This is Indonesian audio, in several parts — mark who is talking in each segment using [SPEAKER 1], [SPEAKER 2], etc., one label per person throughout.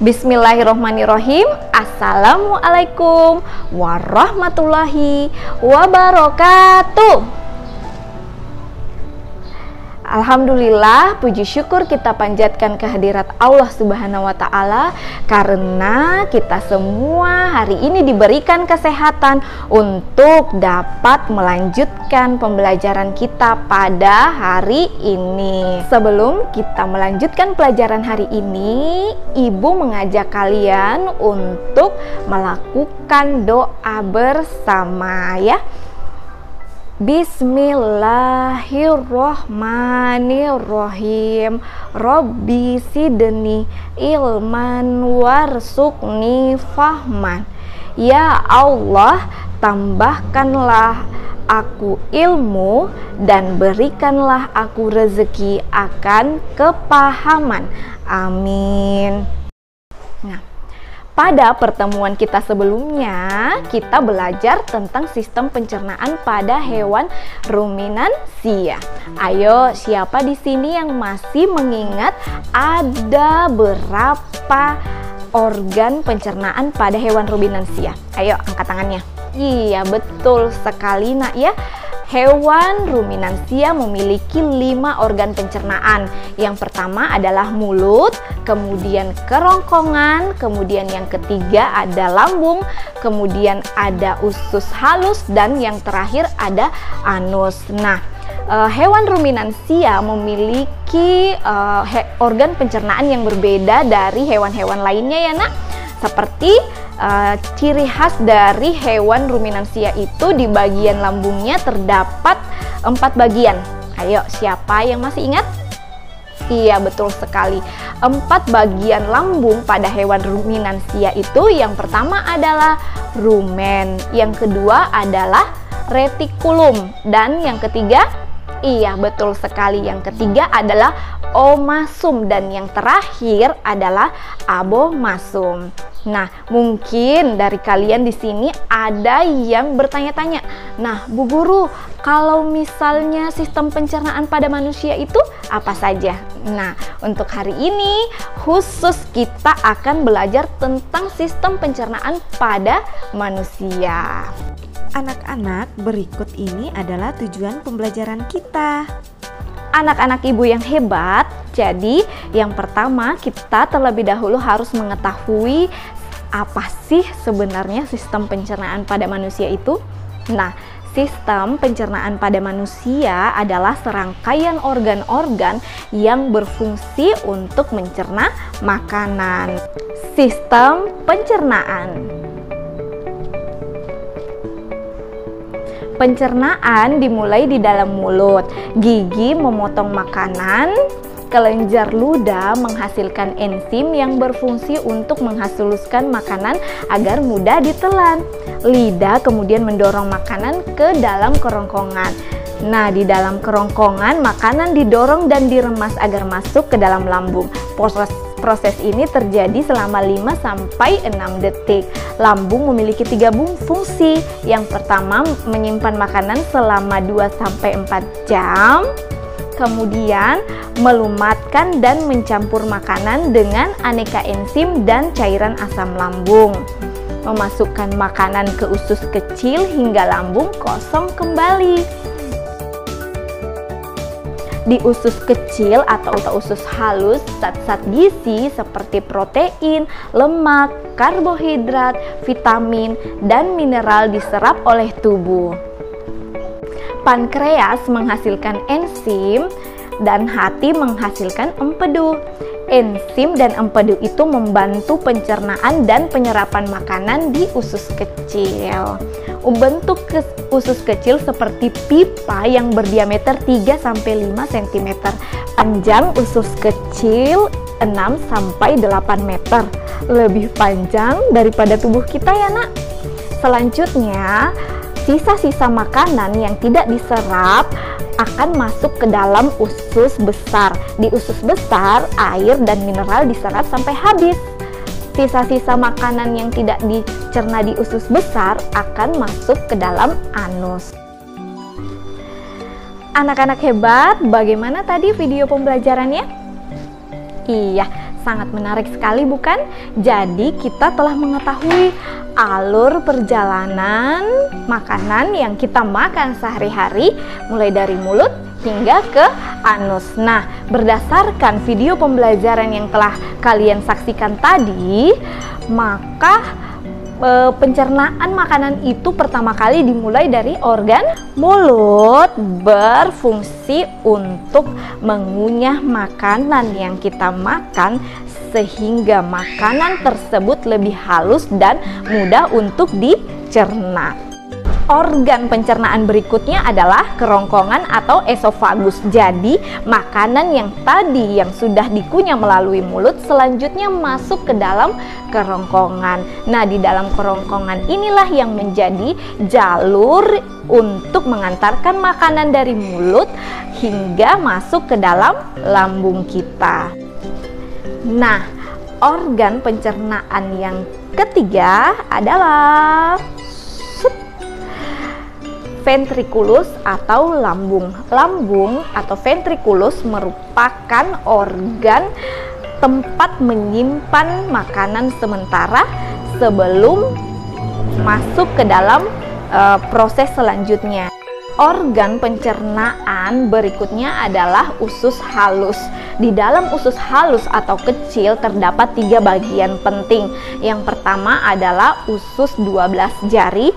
[SPEAKER 1] Bismillahirrohmanirrohim. Assalamualaikum warahmatullahi wabarakatuh. Alhamdulillah, puji syukur kita panjatkan kehadirat Allah Subhanahu wa Ta'ala, karena kita semua hari ini diberikan kesehatan untuk dapat melanjutkan pembelajaran kita pada hari ini. Sebelum kita melanjutkan pelajaran hari ini, Ibu mengajak kalian untuk melakukan doa bersama ya. Bismillahirrohmanirrohim. Robbi sidni ilman warzuqni fahman. Ya Allah, tambahkanlah aku ilmu dan berikanlah aku rezeki akan kepahaman. Amin. Nah, pada pertemuan kita sebelumnya, kita belajar tentang sistem pencernaan pada hewan ruminansia. Ayo, siapa di sini yang masih mengingat ada berapa organ pencernaan pada hewan ruminansia? Ayo, angkat tangannya. Iya, betul sekali nak ya. Hewan ruminansia memiliki 5 organ pencernaan. Yang pertama adalah mulut, kemudian kerongkongan, kemudian yang ketiga ada lambung, kemudian ada usus halus, dan yang terakhir ada anus. Nah, hewan ruminansia memiliki organ pencernaan yang berbeda dari hewan-hewan lainnya ya nak. Seperti ciri khas dari hewan ruminansia itu di bagian lambungnya terdapat 4 bagian. Ayo, siapa yang masih ingat? Iya, betul sekali. 4 bagian lambung pada hewan ruminansia itu, yang pertama adalah rumen, yang kedua adalah retikulum, dan yang ketiga, iya betul sekali, yang ketiga adalah omasum, dan yang terakhir adalah abomasum. Nah, mungkin dari kalian di sini ada yang bertanya-tanya, nah Bu Guru, kalau misalnya sistem pencernaan pada manusia itu apa saja? Nah, untuk hari ini khusus kita akan belajar tentang sistem pencernaan pada manusia.
[SPEAKER 2] Anak-anak, berikut ini adalah tujuan pembelajaran kita.
[SPEAKER 1] Anak-anak ibu yang hebat, jadi yang pertama kita terlebih dahulu harus mengetahui apa sih sebenarnya sistem pencernaan pada manusia itu. Nah, sistem pencernaan pada manusia adalah serangkaian organ-organ yang berfungsi untuk mencerna makanan. Sistem pencernaan. Pencernaan dimulai di dalam mulut. Gigi memotong makanan, kelenjar ludah menghasilkan enzim yang berfungsi untuk menghaluskan makanan agar mudah ditelan. Lidah kemudian mendorong makanan ke dalam kerongkongan. Nah, di dalam kerongkongan makanan didorong dan diremas agar masuk ke dalam lambung. Proses ini terjadi selama 5-6 detik. Lambung memiliki 3 fungsi. Yang pertama, menyimpan makanan selama 2-4 jam. Kemudian, melumatkan dan mencampur makanan dengan aneka enzim dan cairan asam lambung. Memasukkan makanan ke usus kecil hingga lambung kosong kembali. Di usus kecil atau usus halus, zat-zat gizi seperti protein, lemak, karbohidrat, vitamin, dan mineral diserap oleh tubuh. Pankreas menghasilkan enzim dan hati menghasilkan empedu. Enzim dan empedu itu membantu pencernaan dan penyerapan makanan di usus kecil. Bentuk usus kecil seperti pipa yang berdiameter 3-5 cm. Panjang usus kecil 6-8 meter. Lebih panjang daripada tubuh kita ya nak. Selanjutnya, sisa-sisa makanan yang tidak diserap akan masuk ke dalam usus besar. Di usus besar, air dan mineral diserap sampai habis. Sisa-sisa makanan yang tidak dicerna di usus besar akan masuk ke dalam anus. Anak-anak hebat, bagaimana tadi video pembelajarannya? Iya, Sangat menarik sekali bukan? Jadi kita telah mengetahui alur perjalanan makanan yang kita makan sehari-hari, mulai dari mulut hingga ke anus. Nah, berdasarkan video pembelajaran yang telah kalian saksikan tadi, maka pencernaan makanan itu pertama kali dimulai dari organ mulut, berfungsi untuk mengunyah makanan yang kita makan sehingga makanan tersebut lebih halus dan mudah untuk dicerna. Organ pencernaan berikutnya adalah kerongkongan atau esofagus. Jadi, makanan yang tadi yang sudah dikunyah melalui mulut selanjutnya masuk ke dalam kerongkongan. Nah, di dalam kerongkongan inilah yang menjadi jalur untuk mengantarkan makanan dari mulut hingga masuk ke dalam lambung kita. Nah, organ pencernaan yang ketiga adalah ventriculus atau lambung. Lambung atau ventriculus merupakan organ tempat menyimpan makanan sementara sebelum masuk ke dalam proses selanjutnya. Organ pencernaan berikutnya adalah usus halus. Di dalam usus halus atau kecil terdapat 3 bagian penting. Yang pertama adalah usus 12 jari,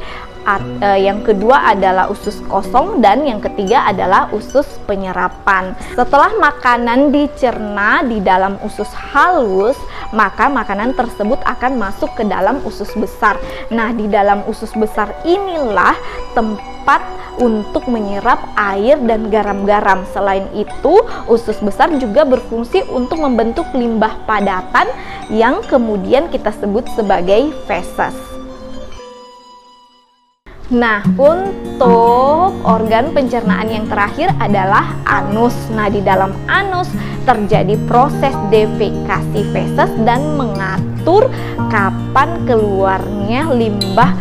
[SPEAKER 1] yang kedua adalah usus kosong, dan yang ketiga adalah usus penyerapan. Setelah makanan dicerna di dalam usus halus, maka makanan tersebut akan masuk ke dalam usus besar. Nah, di dalam usus besar inilah tempat untuk menyerap air dan garam-garam. Selain itu, usus besar juga berfungsi untuk membentuk limbah padatan yang kemudian kita sebut sebagai feses. Nah, untuk organ pencernaan yang terakhir adalah anus. Nah, di dalam anus terjadi proses defekasi feses dan mengatur kapan keluarnya limbah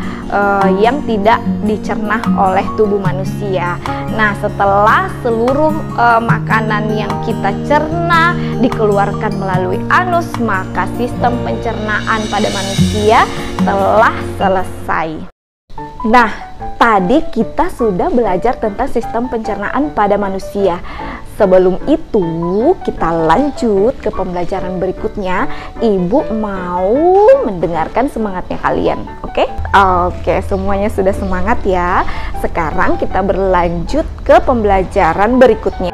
[SPEAKER 1] yang tidak dicerna oleh tubuh manusia. Nah, setelah seluruh makanan yang kita cerna dikeluarkan melalui anus, maka sistem pencernaan pada manusia telah selesai. Nah, tadi kita sudah belajar tentang sistem pencernaan pada manusia. Sebelum itu, kita lanjut ke pembelajaran berikutnya. Ibu mau mendengarkan semangatnya kalian, oke? Oke, semuanya sudah semangat ya. Sekarang kita berlanjut ke pembelajaran berikutnya.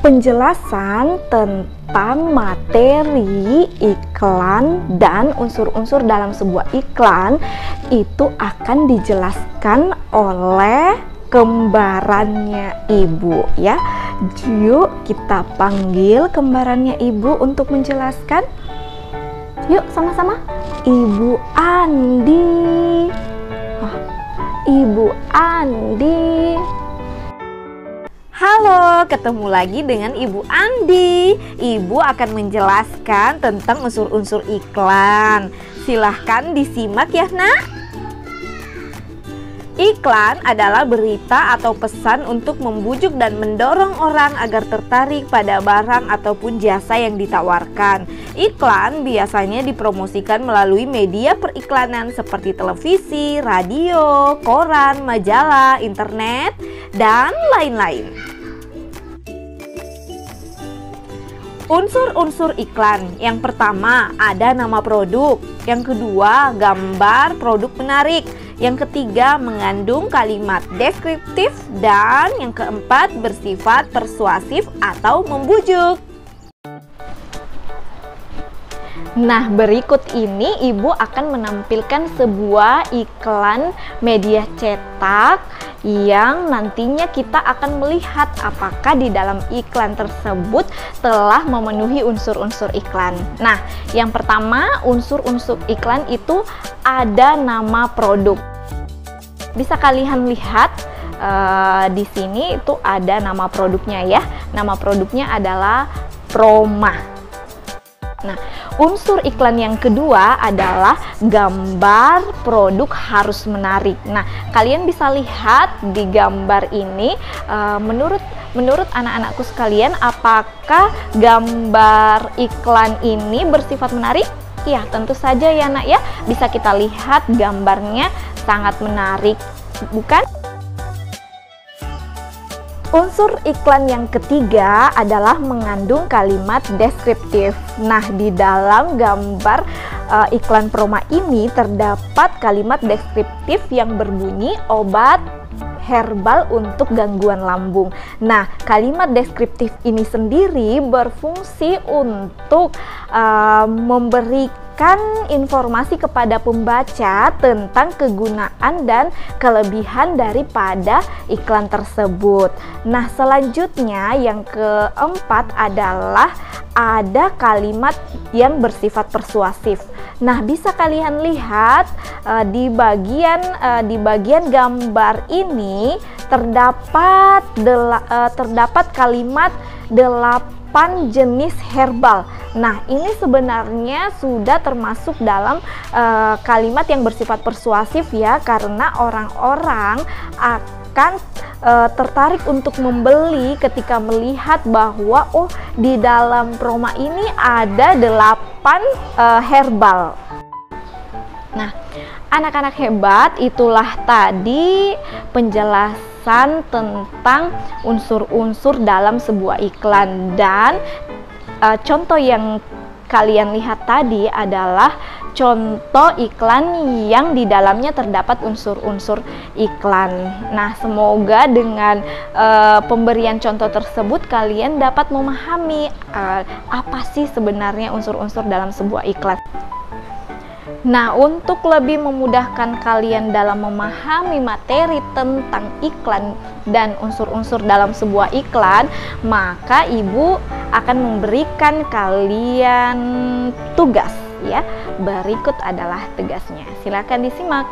[SPEAKER 1] Penjelasan tentang materi iklan dan unsur-unsur dalam sebuah iklan itu akan dijelaskan oleh kembarannya ibu ya. Yuk kita panggil kembarannya ibu untuk menjelaskan. Yuk sama-sama. Ibu Andi. Ibu Andi. Halo, ketemu lagi dengan Ibu Andi. Ibu akan menjelaskan tentang unsur-unsur iklan. Silahkan disimak ya, Nak. Iklan adalah berita atau pesan untuk membujuk dan mendorong orang agar tertarik pada barang ataupun jasa yang ditawarkan. Iklan biasanya dipromosikan melalui media periklanan seperti televisi, radio, koran, majalah, internet, dan lain-lain. Unsur-unsur iklan. Yang pertama ada nama produk, yang kedua gambar produk menarik, yang ketiga mengandung kalimat deskriptif, dan yang keempat bersifat persuasif atau membujuk. Nah, berikut ini ibu akan menampilkan sebuah iklan media cetak yang nantinya kita akan melihat apakah di dalam iklan tersebut telah memenuhi unsur-unsur iklan. Nah, yang pertama unsur-unsur iklan itu ada nama produk. Bisa kalian lihat di sini itu ada nama produknya ya. Nama produknya adalah Proma. Nah, unsur iklan yang kedua adalah gambar produk harus menarik. Nah, kalian bisa lihat di gambar ini menurut menurut anak-anakku sekalian, apakah gambar iklan ini bersifat menarik? Ya, tentu saja ya nak ya. Bisa kita lihat gambarnya sangat menarik, bukan? Unsur iklan yang ketiga adalah mengandung kalimat deskriptif. Nah, di dalam gambar iklan Proma ini terdapat kalimat deskriptif yang berbunyi obat herbal untuk gangguan lambung. Nah, kalimat deskriptif ini sendiri berfungsi untuk memberikan informasi kepada pembaca tentang kegunaan dan kelebihan daripada iklan tersebut. Nah, selanjutnya yang keempat adalah ada kalimat yang bersifat persuasif. Nah, bisa kalian lihat di bagian gambar ini terdapat kalimat 8 jenis herbal. Nah, ini sebenarnya sudah termasuk dalam kalimat yang bersifat persuasif ya, karena orang-orang akan tertarik untuk membeli ketika melihat bahwa di dalam Proma ini ada 8 herbal. Nah, anak-anak hebat, itulah tadi penjelasan tentang unsur-unsur dalam sebuah iklan, dan contoh yang kalian lihat tadi adalah contoh iklan yang di dalamnya terdapat unsur-unsur iklan. Nah, semoga dengan pemberian contoh tersebut kalian dapat memahami apa sih sebenarnya unsur-unsur dalam sebuah iklan. Nah, untuk lebih memudahkan kalian dalam memahami materi tentang iklan dan unsur-unsur dalam sebuah iklan, maka Ibu akan memberikan kalian tugas ya. Berikut adalah tugasnya. Silakan disimak.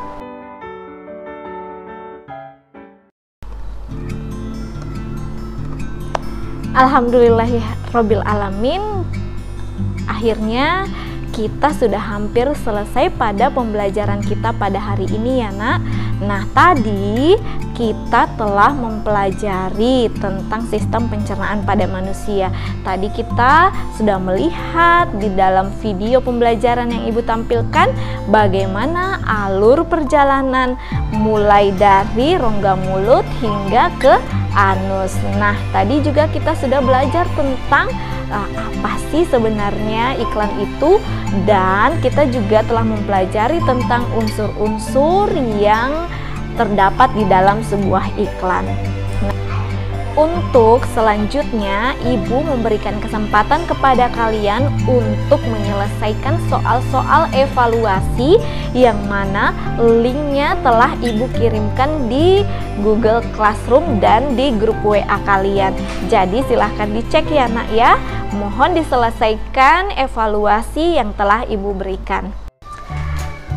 [SPEAKER 1] Alhamdulillahirabbil alamin. Akhirnya kita sudah hampir selesai pada pembelajaran kita pada hari ini ya nak. Nah, tadi kita telah mempelajari tentang sistem pencernaan pada manusia. Tadi kita sudah melihat di dalam video pembelajaran yang Ibu tampilkan bagaimana alur perjalanan mulai dari rongga mulut hingga ke anus. Nah, tadi juga kita sudah belajar tentang apa sih sebenarnya iklan itu, dan kita juga telah mempelajari tentang unsur-unsur yang terdapat di dalam sebuah iklan. Nah, untuk selanjutnya Ibu memberikan kesempatan kepada kalian untuk menyelesaikan soal-soal evaluasi yang mana linknya telah Ibu kirimkan di Google Classroom dan di grup WA kalian. Jadi silahkan dicek ya nak ya. Mohon diselesaikan evaluasi yang telah Ibu berikan.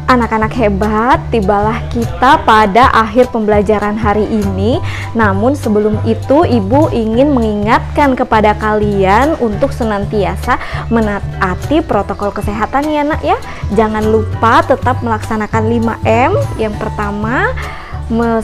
[SPEAKER 1] Anak-anak hebat, tibalah kita pada akhir pembelajaran hari ini. Namun sebelum itu Ibu ingin mengingatkan kepada kalian untuk senantiasa menaati protokol kesehatan ya nak ya. Jangan lupa tetap melaksanakan 5M. Yang pertama,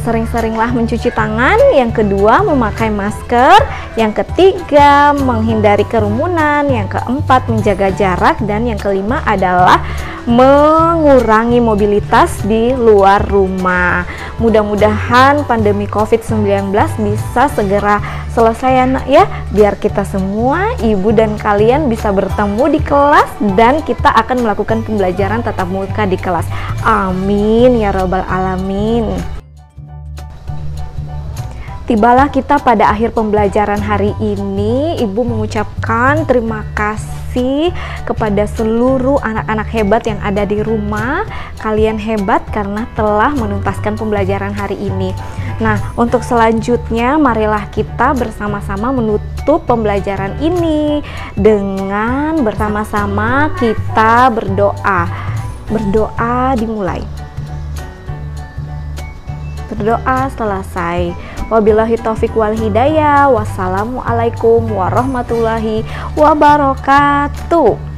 [SPEAKER 1] sering-seringlah mencuci tangan. Yang kedua, memakai masker. Yang ketiga, menghindari kerumunan. Yang keempat, menjaga jarak. Dan yang kelima adalah mengurangi mobilitas di luar rumah. Mudah-mudahan pandemi COVID-19 bisa segera selesai ya nak ya, biar kita semua, Ibu dan kalian bisa bertemu di kelas dan kita akan melakukan pembelajaran tatap muka di kelas. Amin ya rabbal alamin. Tibalah kita pada akhir pembelajaran hari ini. Ibu mengucapkan terima kasih kepada seluruh anak-anak hebat yang ada di rumah. Kalian hebat karena telah menuntaskan pembelajaran hari ini. Nah, untuk selanjutnya marilah kita bersama-sama menutup pembelajaran ini dengan bersama-sama kita berdoa. Berdoa dimulai. Berdoa selesai. Wabillahi taufiq wal hidayah. Wassalamualaikum warahmatullahi wabarakatuh.